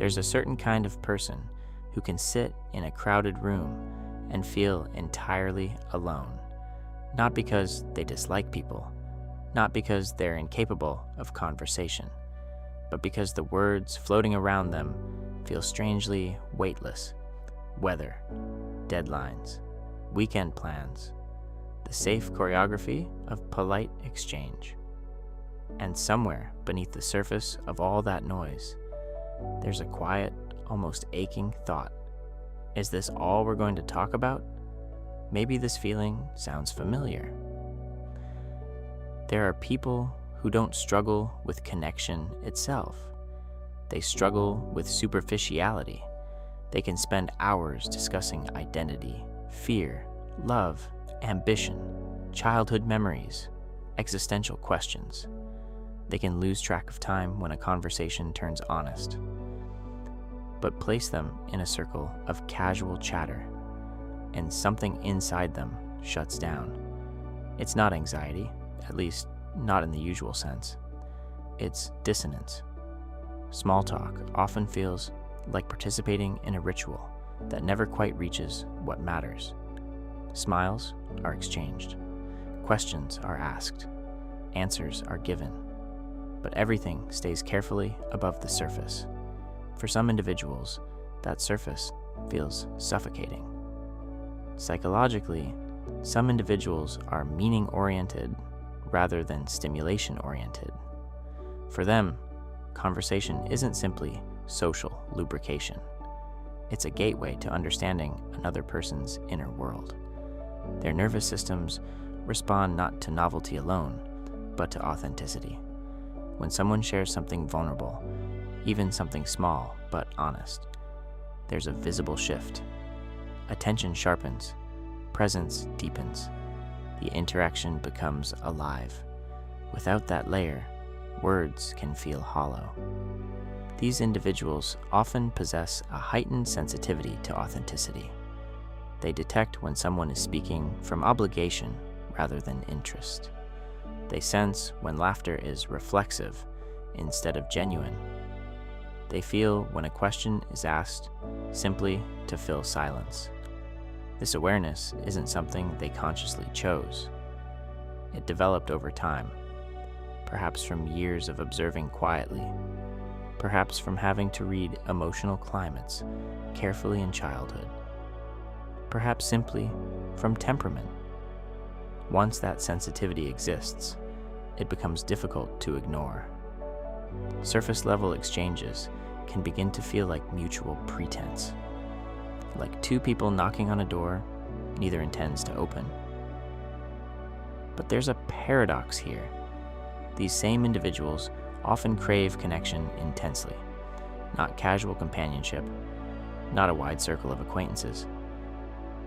There's a certain kind of person who can sit in a crowded room and feel entirely alone, not because they dislike people, not because they're incapable of conversation, but because the words floating around them feel strangely weightless. Weather, deadlines, weekend plans, the safe choreography of polite exchange. And somewhere beneath the surface of all that noise, there's a quiet, almost aching thought. Is this all we're going to talk about? Maybe this feeling sounds familiar. There are people who don't struggle with connection itself. They struggle with superficiality. They can spend hours discussing identity, fear, love, ambition, childhood memories, existential questions. They can lose track of time when a conversation turns honest. But place them in a circle of casual chatter, and something inside them shuts down. It's not anxiety, at least not in the usual sense. It's dissonance. Small talk often feels like participating in a ritual that never quite reaches what matters. Smiles are exchanged. Questions are asked. Answers are given. But everything stays carefully above the surface. For some individuals, that surface feels suffocating. Psychologically, some individuals are meaning-oriented rather than stimulation-oriented. For them, conversation isn't simply social lubrication. It's a gateway to understanding another person's inner world. Their nervous systems respond not to novelty alone, but to authenticity. When someone shares something vulnerable, even something small but honest, there's a visible shift. Attention sharpens, presence deepens. The interaction becomes alive. Without that layer, words can feel hollow. These individuals often possess a heightened sensitivity to authenticity. They detect when someone is speaking from obligation rather than interest. They sense when laughter is reflexive instead of genuine. They feel when a question is asked simply to fill silence. This awareness isn't something they consciously chose. It developed over time, perhaps from years of observing quietly, perhaps from having to read emotional climates carefully in childhood, perhaps simply from temperament. Once that sensitivity exists, it becomes difficult to ignore. Surface-level exchanges can begin to feel like mutual pretense, like two people knocking on a door neither intends to open. But there's a paradox here. These same individuals often crave connection intensely, not casual companionship, not a wide circle of acquaintances,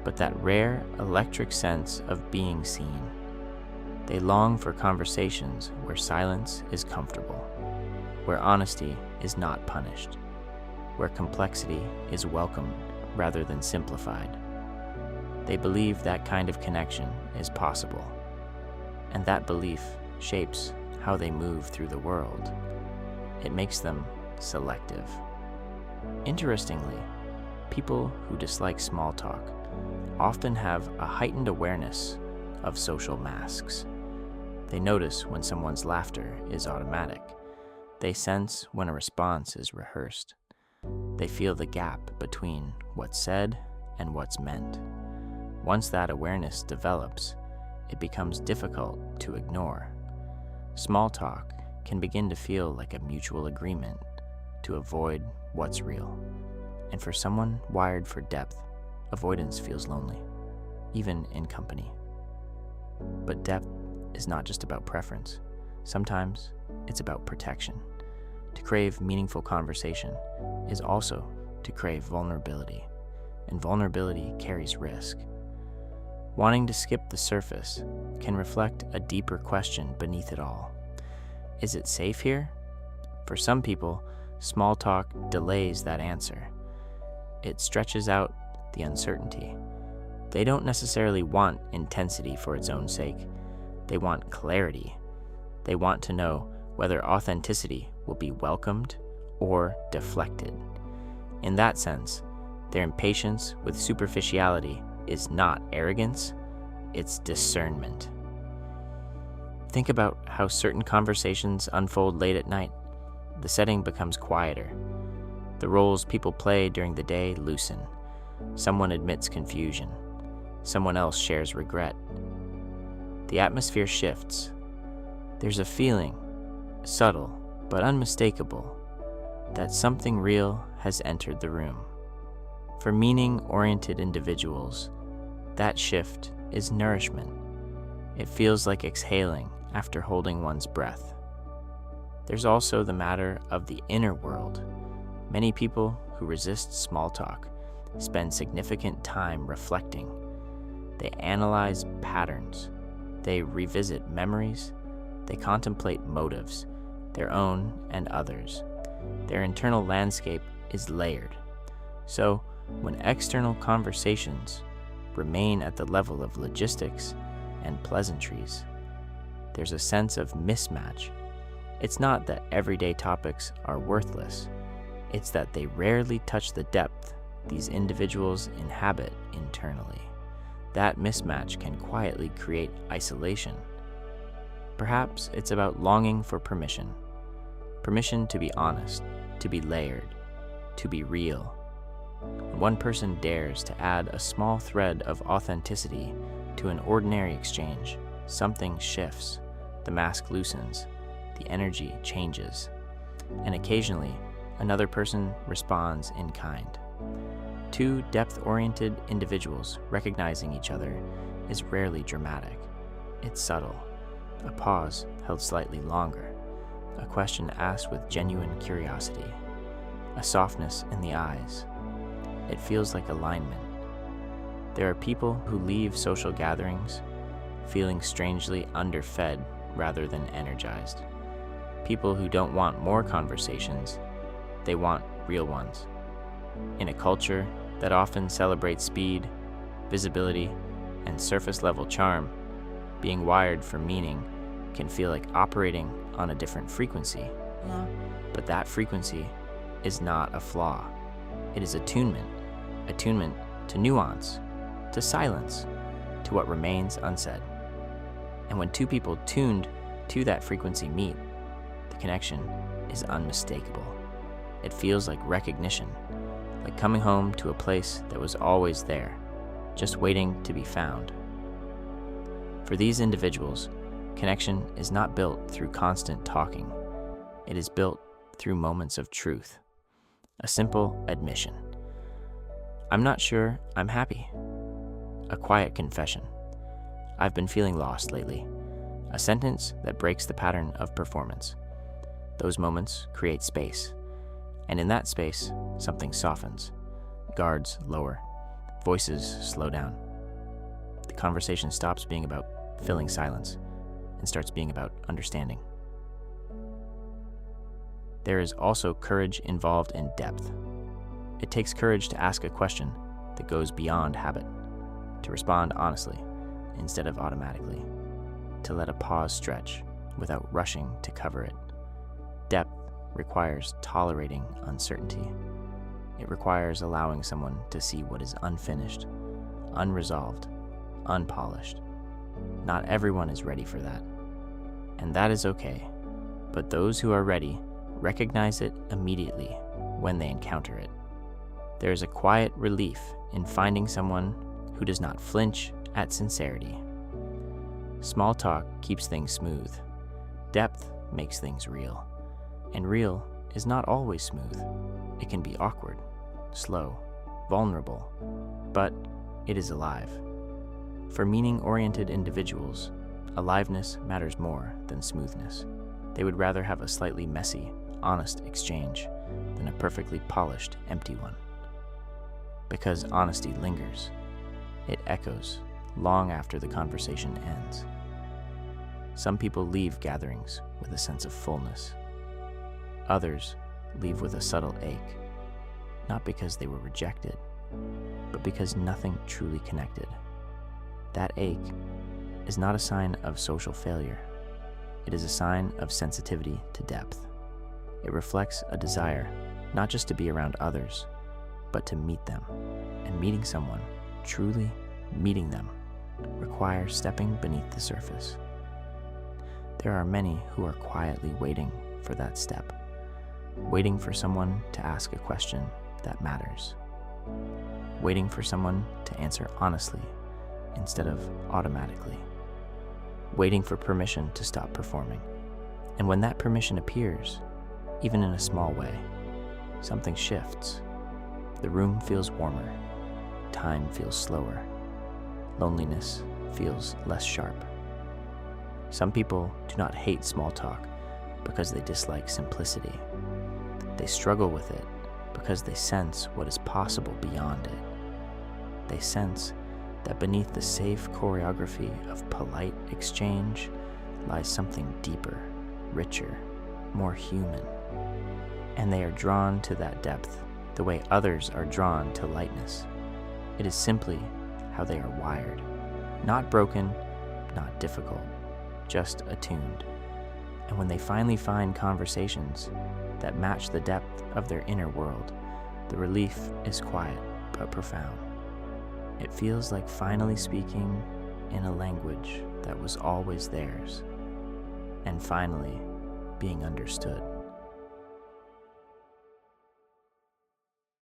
but that rare electric sense of being seen. They long for conversations where silence is comfortable, where honesty is not punished, where complexity is welcomed rather than simplified. They believe that kind of connection is possible, and that belief shapes how they move through the world. It makes them selective. Interestingly, people who dislike small talk often have a heightened awareness of social masks. They notice when someone's laughter is automatic. They sense when a response is rehearsed. They feel the gap between what's said and what's meant. Once that awareness develops, it becomes difficult to ignore. Small talk can begin to feel like a mutual agreement to avoid what's real. And for someone wired for depth, avoidance feels lonely, even in company. But depth is not just about preference. Sometimes it's about protection. To crave meaningful conversation is also to crave vulnerability, and vulnerability carries risk. Wanting to skip the surface can reflect a deeper question beneath it all. Is it safe here? For some people, small talk delays that answer. It stretches out the uncertainty. They don't necessarily want intensity for its own sake. They want clarity. They want to know whether authenticity will be welcomed or deflected. In that sense, their impatience with superficiality is not arrogance, it's discernment. Think about how certain conversations unfold late at night. The setting becomes quieter. The roles people play during the day loosen. Someone admits confusion. Someone else shares regret. The atmosphere shifts. There's a feeling, subtle but unmistakable, that something real has entered the room. For meaning-oriented individuals, that shift is nourishment. It feels like exhaling after holding one's breath. There's also the matter of the inner world. Many people who resist small talk spend significant time reflecting. They analyze patterns. They revisit memories. They contemplate motives, their own and others. Their internal landscape is layered. So, when external conversations remain at the level of logistics and pleasantries, there's a sense of mismatch. It's not that everyday topics are worthless. It's that they rarely touch the depth these individuals inhabit internally. That mismatch can quietly create isolation. Perhaps it's about longing for permission. Permission to be honest, to be layered, to be real. When one person dares to add a small thread of authenticity to an ordinary exchange, something shifts, the mask loosens, the energy changes, and occasionally another person responds in kind. Two depth-oriented individuals recognizing each other is rarely dramatic. It's subtle, a pause held slightly longer, a question asked with genuine curiosity, a softness in the eyes. It feels like alignment. There are people who leave social gatherings feeling strangely underfed rather than energized. People who don't want more conversations, they want real ones. In a culture that often celebrates speed, visibility, and surface-level charm, being wired for meaning can feel like operating on a different frequency. But that frequency is not a flaw. It is attunement to nuance, to silence, to what remains unsaid. And when two people tuned to that frequency meet, the connection is unmistakable. It feels like recognition, like coming home to a place that was always there, just waiting to be found. For these individuals, connection is not built through constant talking. It is built through moments of truth, a simple admission. I'm not sure I'm happy. A quiet confession. I've been feeling lost lately. A sentence that breaks the pattern of performance. Those moments create space. And in that space, something softens. Guards lower. Voices slow down. The conversation stops being about filling silence and starts being about understanding. There is also courage involved in depth. It takes courage to ask a question that goes beyond habit, to respond honestly instead of automatically, to let a pause stretch without rushing to cover it. Depth requires tolerating uncertainty. It requires allowing someone to see what is unfinished, unresolved, unpolished. Not everyone is ready for that, and that is okay, but those who are ready recognize it immediately when they encounter it. There is a quiet relief in finding someone who does not flinch at sincerity. Small talk keeps things smooth. Depth makes things real. And real is not always smooth. It can be awkward, slow, vulnerable, but it is alive. For meaning-oriented individuals, aliveness matters more than smoothness. They would rather have a slightly messy, honest exchange than a perfectly polished, empty one. Because honesty lingers. It echoes long after the conversation ends. Some people leave gatherings with a sense of fullness. Others leave with a subtle ache, not because they were rejected, but because nothing truly connected. That ache is not a sign of social failure. It is a sign of sensitivity to depth. It reflects a desire not just to be around others, but to meet them. And meeting someone, truly meeting them, requires stepping beneath the surface. There are many who are quietly waiting for that step, waiting for someone to ask a question that matters, waiting for someone to answer honestly instead of automatically, waiting for permission to stop performing. And when that permission appears, even in a small way, something shifts. The room feels warmer, time feels slower, loneliness feels less sharp. Some people do not hate small talk because they dislike simplicity. They struggle with it because they sense what is possible beyond it. They sense that beneath the safe choreography of polite exchange lies something deeper, richer, more human. And they are drawn to that depth the way others are drawn to lightness. It is simply how they are wired. Not broken, not difficult, just attuned. And when they finally find conversations that match the depth of their inner world, the relief is quiet but profound. It feels like finally speaking in a language that was always theirs, and finally being understood.